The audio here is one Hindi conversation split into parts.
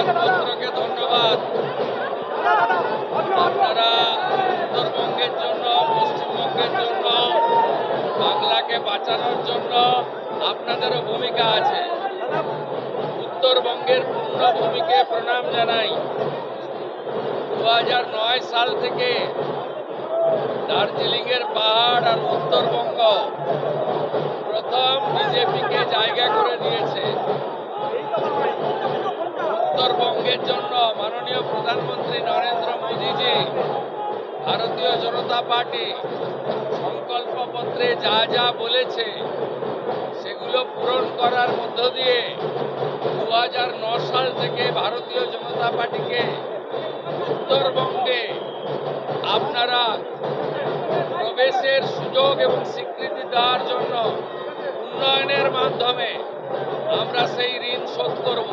সংবাদপত্রকে ধন্যবাদ। আপনারা উত্তরবঙ্গের জন্য, পশ্চিমবঙ্গের জন্য, বাংলাকে বাঁচানোর জন্য আপনাদেরও ভূমিকা আছে। উত্তরবঙ্গের পূর্ণভূমিকে প্রণাম জানাই। 2009 সাল থেকে দার্জিলিংয়ের পাহাড় আর উত্তরবঙ্গ প্রথম বিজেপিকে জায়গা করে দিয়েছে। উত্তরবঙ্গের জন্য মাননীয় প্রধানমন্ত্রী নরেন্দ্র মোদীজি, ভারতীয় জনতা পার্টি সংকল্পপত্রে যা যা বলেছে সেগুলো পূরণ করার মধ্য দিয়ে 2009 সাল থেকে ভারতীয় জনতা পার্টিকে উত্তরবঙ্গে আপনারা প্রবেশের সুযোগ এবং স্বীকৃতি দেওয়ার জন্য উন্নয়নের মাধ্যমে আমরা সেই ঋণ শোধ করব।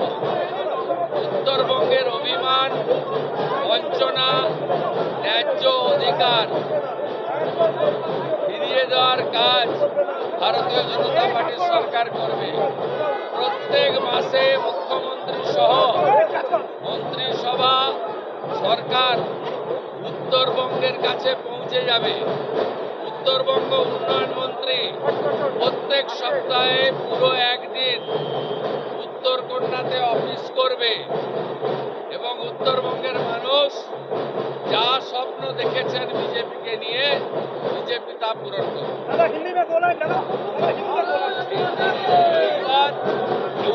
উত্তরবঙ্গের অভিমান, বঞ্চনা, ন্যায্য অধিকার ফিরিয়ে দেওয়ার কাজ ভারতীয় জনতা পার্টির সরকার করবে। প্রত্যেক মাসে মুখ্যমন্ত্রী সহ মন্ত্রিসভা, সরকার উত্তরবঙ্গের কাছে পৌঁছে যাবে। উত্তরবঙ্গ উন্নয়ন মন্ত্রী প্রত্যেক সপ্তাহে পুরো একদিন উত্তরকন্যাতে অফিস করবে এবং উত্তরবঙ্গের মানুষ যা স্বপ্ন দেখেছেন বিজেপিকে নিয়ে, বিজেপি তা पूरण করবে।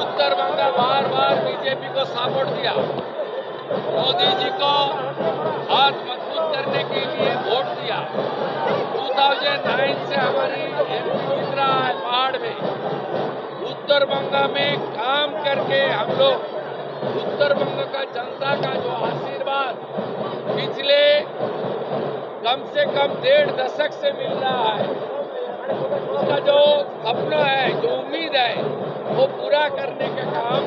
उत्तर बंगा बार बार बीजेपी को सपोर्ट दिया, मोदी जी को हाथ मजबूत करने के लिए वोट दिया। 2009 से हमारी एमपी जीत रहा है पहाड़ में। उत्तर बंगा में काम करके हम लोग उत्तर बंगा का जनता का जो आशीर्वाद पिछले कम से कम 1.5 दशक से मिल रहा है, उसका जो सपना है, जो उम्मीद है, वो पूरा करने का काम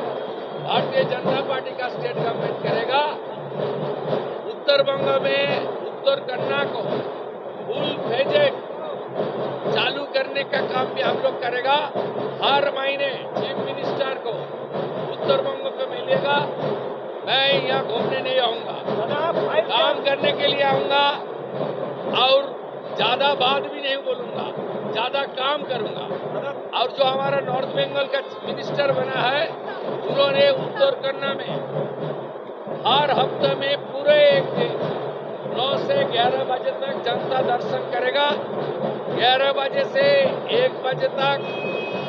भारतीय जनता पार्टी का स्टेट गवर्नमेंट करेगा। उत्तर बंगा में उत्तर कन्या को फुल प्रोजेक्ट चालू करने का काम भी हम लोग करेगा। हर महीने चीफ मिनिस्टर को उत्तर बंग को मिलेगा। मैं यहाँ घूमने नहीं आऊंगा, काम करने के लिए आऊंगा और ज्यादा बात भी नहीं बोलूंगा, ज्यादा काम करूंगा। और जो हमारा नॉर्थ बंगाल का मिनिस्टर बना है, उन्होंने उत्तर कन्या में हर हफ्ते में पूरे एक दिन 9 से 11 बजे तक जनता दर्शन करेगा। 11 बजे से 1 बजे तक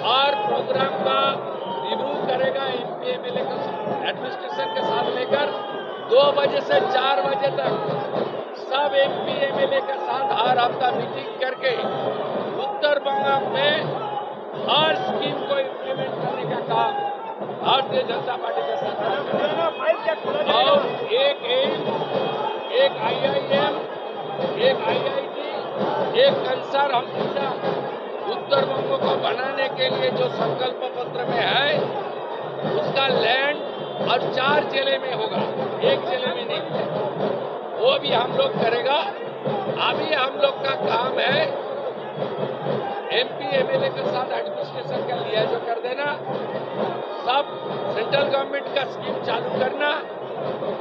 हर प्रोग्राम का रिव्यू करेगा एमपी एमएलए के एडमिनिस्ट्रेशन के साथ लेकर। 2 बजे से 4 बजे तक सब एमपी एमएलए के साथ हर हफ्ता मीटिंग करके उत्तर बंगाल में हर स्कीम को इम्प्लीमेंट करने का काम भारतीय जनता पार्टी के साथ और एक एम्स, एक IIM, एक IIT, एक कंसर हम उत्तर बंग को बनाने के लिए जो संकल्प पत्र में है, उसका लैंड और 4 जिले में होगा, एक जिले में नहीं। वो भी हम लोग करेगा। अभी हम लोग का काम है एमपी एमएलए के साथ एडमिनिस्ट्रेशन का लिहाजा कर देना, सब सेंट्रल गवर्नमेंट का स्कीम चालू करना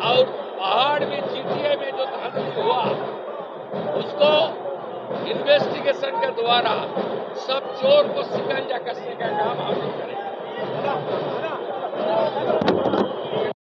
और पहाड़ में जीटीए में जो धांधली हुआ उसको इन्वेस्टिगेशन के द्वारा सब चोर को शिकंजा कसने का काम हम लोग करेंगे।